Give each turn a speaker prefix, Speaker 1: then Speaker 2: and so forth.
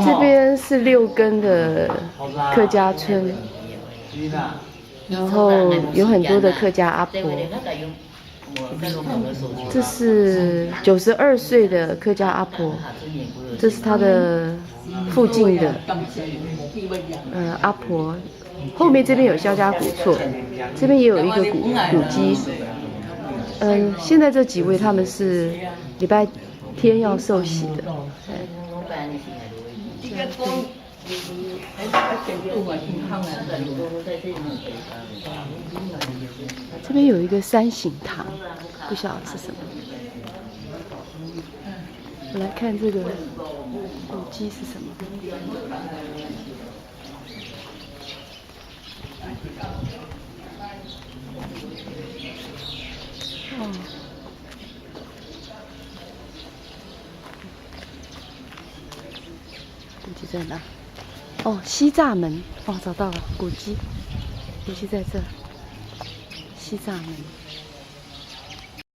Speaker 1: 这边是6根的客家村，然后有很多的客家阿婆。这是92岁的客家阿婆，这是她的附近的阿婆。后面这边有肖家古厝，这边也有一个古迹。现在这几位他们是礼拜天要受洗的。这边有一个三省堂，不晓得是什么。我来看这个古迹是什么。哦。古迹在哪？哦，西栅门。哦，找到了，古迹在这。西栅门。